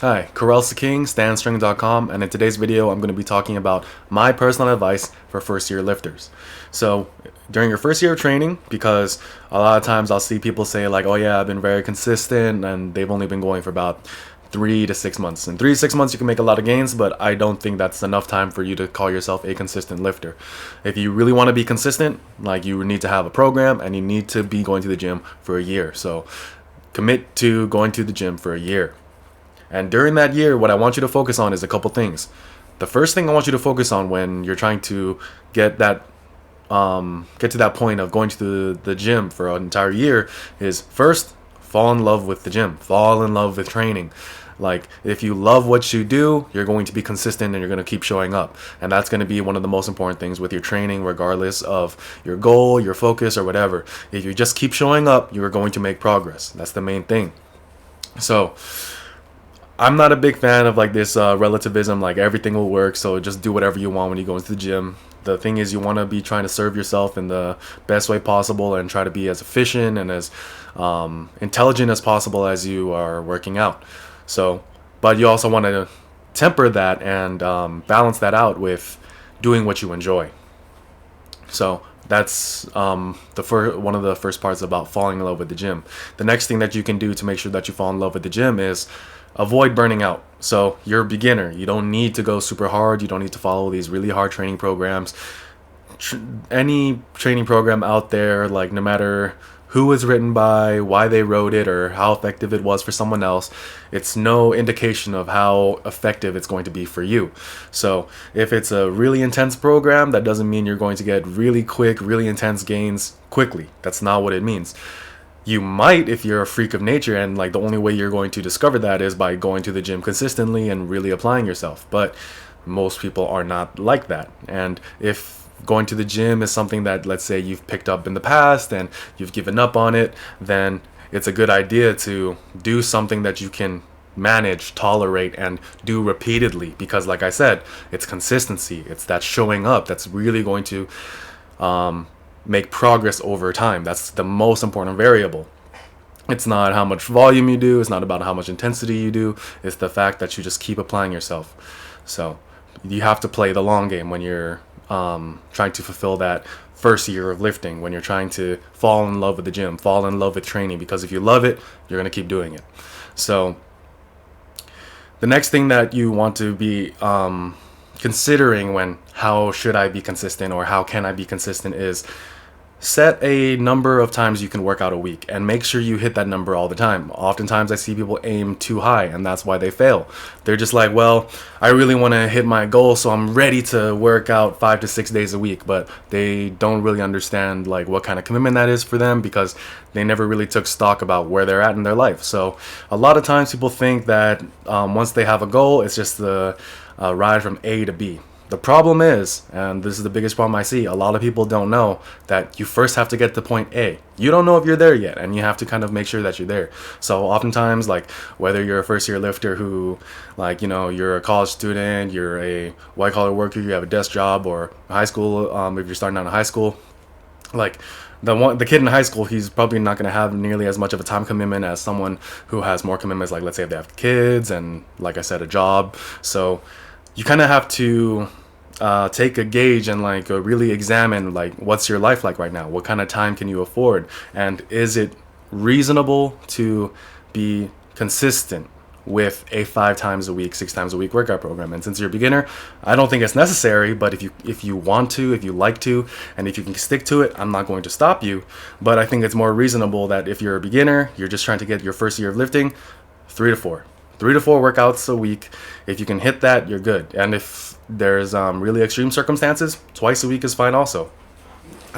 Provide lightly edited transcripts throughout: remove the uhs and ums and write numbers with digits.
Hi, Karelsa King, StanString.com, and in today's video I'm going to be talking about my personal advice for first year lifters. So during your first year of training, because a lot of times I'll see people say like, oh yeah, I've been very consistent, and they've only been going for about 3 to 6 months. In 3 to 6 months you can make a lot of gains, but I don't think that's enough time for you to call yourself a consistent lifter. If you really want to be consistent, like, you need to have a program and you need to be going to the gym for a year. So commit to going to the gym for a year. And during that year, what I want you to focus on is a couple things. The first thing I want you to focus on when you're trying to get get to that point of going to the gym for an entire year is, first, fall in love with the gym. Fall in love with training. Like, if you love what you do, you're going to be consistent and you're going to keep showing up. And that's going to be one of the most important things with your training, regardless of your goal, your focus, or whatever. If you just keep showing up, you're going to make progress. That's the main thing. So I'm not a big fan of like this relativism, like everything will work, so just do whatever you want when you go into the gym. The thing is, you want to be trying to serve yourself in the best way possible and try to be as efficient and as intelligent as possible as you are working out. So, but you also want to temper that and balance that out with doing what you enjoy. So that's one of the first parts about falling in love with the gym. The next thing that you can do to make sure that you fall in love with the gym is avoid burning out. So you're a beginner. You don't need to go super hard. You don't need to follow these really hard training programs. Any training program out there, like, no matter who it's written by, why they wrote it, or how effective it was for someone else, it's no indication of how effective it's going to be for you. So if it's a really intense program, that doesn't mean you're going to get really quick, really intense gains quickly. That's not what it means. You might, if you're a freak of nature, and like the only way you're going to discover that is by going to the gym consistently and really applying yourself. But most people are not like that. And if going to the gym is something that, let's say, you've picked up in the past and you've given up on it, then it's a good idea to do something that you can manage, tolerate, and do repeatedly. Because, like I said, it's consistency. It's that showing up that's really going to make progress over time. That's the most important variable. It's not how much volume you do, it's not about how much intensity you do, it's the fact that you just keep applying yourself. So you have to play the long game when you're trying to fulfill that first year of lifting, when you're trying to fall in love with the gym, fall in love with training, because if you love it, you're going to keep doing it. So the next thing that you want to be considering when how should I be consistent or how can I be consistent is, set a number of times you can work out a week and make sure you hit that number all the time. Oftentimes I see people aim too high, and that's why they fail. They're just like, well, I really want to hit my goal, so I'm ready to work out 5 to 6 days a week, but they don't really understand like what kind of commitment that is for them, because they never really took stock about where they're at in their life. So a lot of times people think that once they have a goal, it's just the ride from A to B. The problem is, and this is the biggest problem I see, a lot of people don't know that you first have to get to point A. You don't know if you're there yet, and you have to kind of make sure that you're there. So oftentimes, like, whether you're a first year lifter who, like, you're a college student, you're a white collar worker, you have a desk job, or high school, if you're starting out in high school, like, the kid in high school, he's probably not going to have nearly as much of a time commitment as someone who has more commitments, like, let's say if they have kids and, like I said, a job. So you kind of have to take a gauge and like really examine like what's your life like right now, what kind of time can you afford, and is it reasonable to be consistent with a 5 times a week, 6 times a week workout program. And since you're a beginner, I don't think it's necessary, but if you want to, if you like to, and if you can stick to it, I'm not going to stop you. But I think it's more reasonable that if you're a beginner, you're just trying to get your first year of lifting, 3 to 4 workouts a week. If you can hit that, you're good. And if there's really extreme circumstances, twice a week is fine also.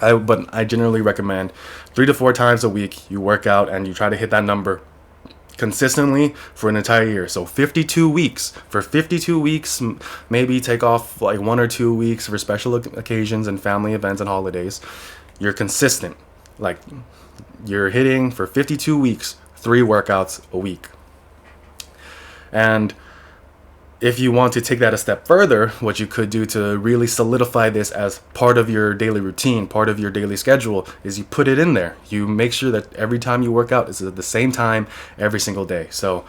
But I generally recommend 3 to 4 times a week you work out and you try to hit that number consistently for an entire year. So 52 weeks. For 52 weeks, maybe take off like 1 or 2 weeks for special occasions and family events and holidays. You're consistent. Like, you're hitting for 52 weeks, 3 workouts a week. And if you want to take that a step further, what you could do to really solidify this as part of your daily routine, part of your daily schedule, is you put it in there. You make sure that every time you work out is at the same time every single day. So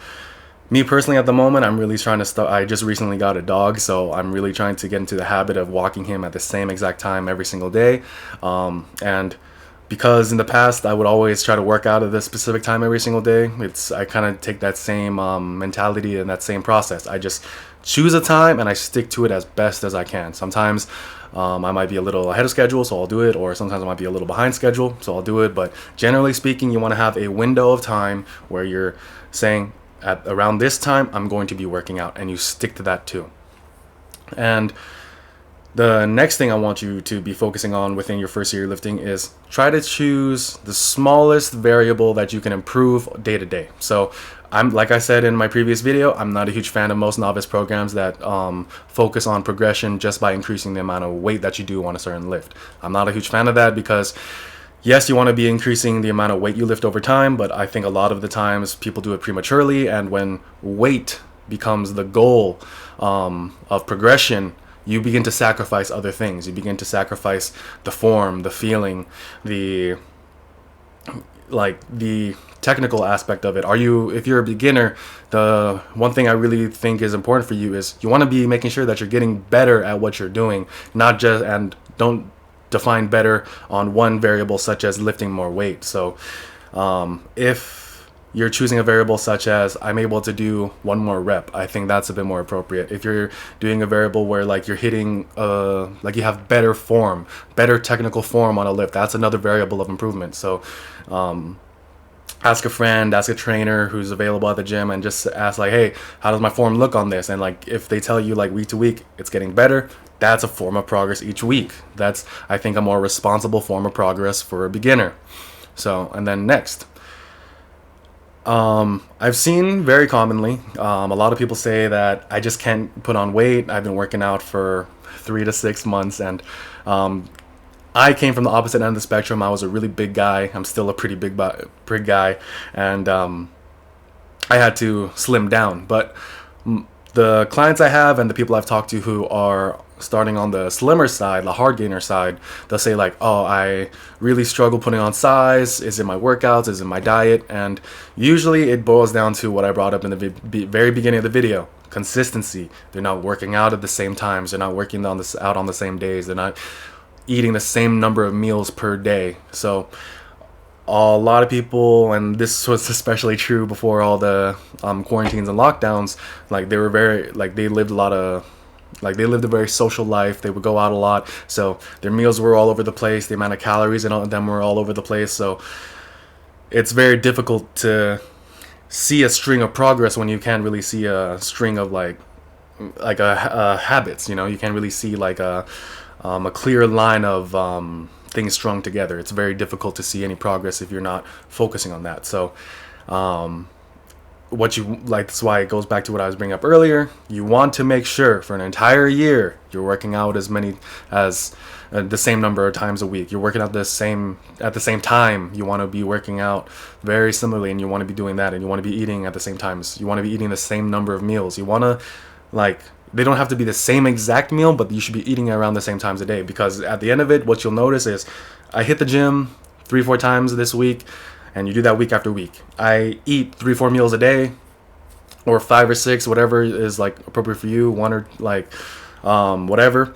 Me personally, at the moment, I'm really trying to start. I just recently got a dog, so I'm really trying to get into the habit of walking him at the same exact time every single day. And because in the past I would always try to work out at this specific time every single day, I kind of take that same mentality and that same process. I just choose a time and I stick to it as best as I can. Sometimes I might be a little ahead of schedule, so I'll do it, or sometimes I might be a little behind schedule, so I'll do it. But generally speaking, you want to have a window of time where you're saying, at around this time I'm going to be working out, and you stick to that too. And the next thing I want you to be focusing on within your first year lifting is try to choose the smallest variable that you can improve day to day. So like I said in my previous video, I'm not a huge fan of most novice programs that focus on progression just by increasing the amount of weight that you do on a certain lift. I'm not a huge fan of that because yes, you want to be increasing the amount of weight you lift over time, but I think a lot of the times people do it prematurely, and when weight becomes the goal of progression, you begin to sacrifice other things. You begin to sacrifice the form, the feeling, the technical aspect of it. If you're a beginner, the one thing I really think is important for you is you want to be making sure that you're getting better at what you're doing, and don't define better on one variable such as lifting more weight. So if you're choosing a variable such as I'm able to do one more rep, I think that's a bit more appropriate. If you're doing a variable where like you're hitting like you have better form, better technical form on a lift, that's another variable of improvement. So ask a friend, ask a trainer who's available at the gym, and just ask like, hey, how does my form look on this? And like if they tell you like week to week it's getting better, that's a form of progress each week. That's, I think, a more responsible form of progress for a beginner. So, and then next, I've seen very commonly a lot of people say that I just can't put on weight. I've been working out for 3 to 6 months, and I came from the opposite end of the spectrum. I was a really big guy. I'm still a pretty big guy, and I had to slim down. But the clients I have and the people I've talked to who are starting on the slimmer side, the hard gainer side, they'll say like, oh, I really struggle putting on size. Is it my workouts? Is it my diet? And usually it boils down to what I brought up in the very beginning of the video: consistency. They're not working out at the same times. They're not working out on the same days. They're not eating the same number of meals per day. So a lot of people, and this was especially true before all the quarantines and lockdowns, like they lived a very social life. They would go out a lot, so their meals were all over the place. The amount of calories in them were all over the place. So it's very difficult to see a string of progress when you can't really see a string of habits. You know, you can't really see like a clear line of things strung together. It's very difficult to see any progress if you're not focusing on that. So that's why it goes back to what I was bringing up earlier. You want to make sure for an entire year you're working out the same number of times a week. You're working out at the same time. You want to be working out very similarly, and you want to be doing that, and you want to be eating at the same times. You want to be eating the same number of meals. You want to they don't have to be the same exact meal, but you should be eating around the same times a day, because at the end of it, what you'll notice is I hit the gym 3-4 times this week, and you do that week after week. I eat 3-4 meals a day, or 5 or 6, whatever is like appropriate for you, one or whatever,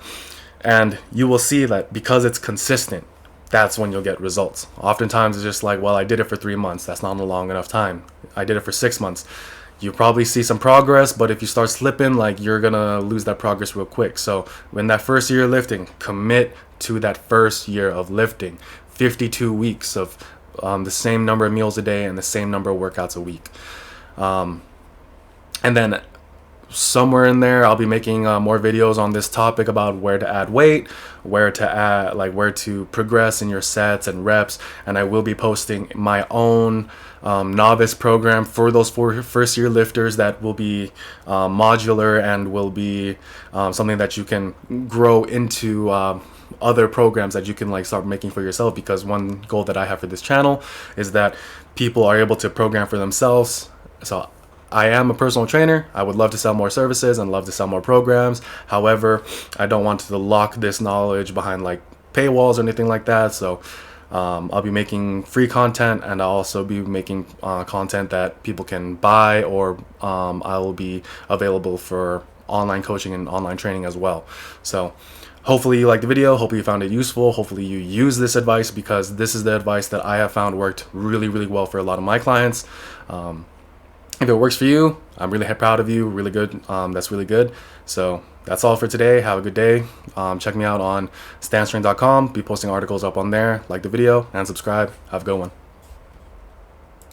and you will see that because it's consistent, that's when you'll get results. Oftentimes it's just like, well, I did it for 3 months. That's not a long enough time. I did it for 6 months. You probably see some progress, but if you start slipping, like, you're gonna lose that progress real quick. So when that first year of lifting, commit to that first year of lifting. 52 weeks of the same number of meals a day and the same number of workouts a week. And then somewhere in there, I'll be making more videos on this topic about where to add weight, where to progress in your sets and reps. And I will be posting my own novice program for those first year lifters that will be modular and will be something that you can grow into other programs that you can start making for yourself. Because one goal that I have for this channel is that people are able to program for themselves. So I am a personal trainer. I would love to sell more services and love to sell more programs. However, I don't want to lock this knowledge behind paywalls or anything like that. So I'll be making free content, and I'll also be making content that people can buy, or I will be available for online coaching and online training as well. So hopefully you liked the video. Hopefully you found it useful. Hopefully you use this advice, because this is the advice that I have found worked really, really well for a lot of my clients. If it works for you, I'm really proud of you. Really good. That's really good. So that's all for today. Have a good day. Check me out on stanstrength.com. Be posting articles up on there. Like the video and subscribe. Have a good one.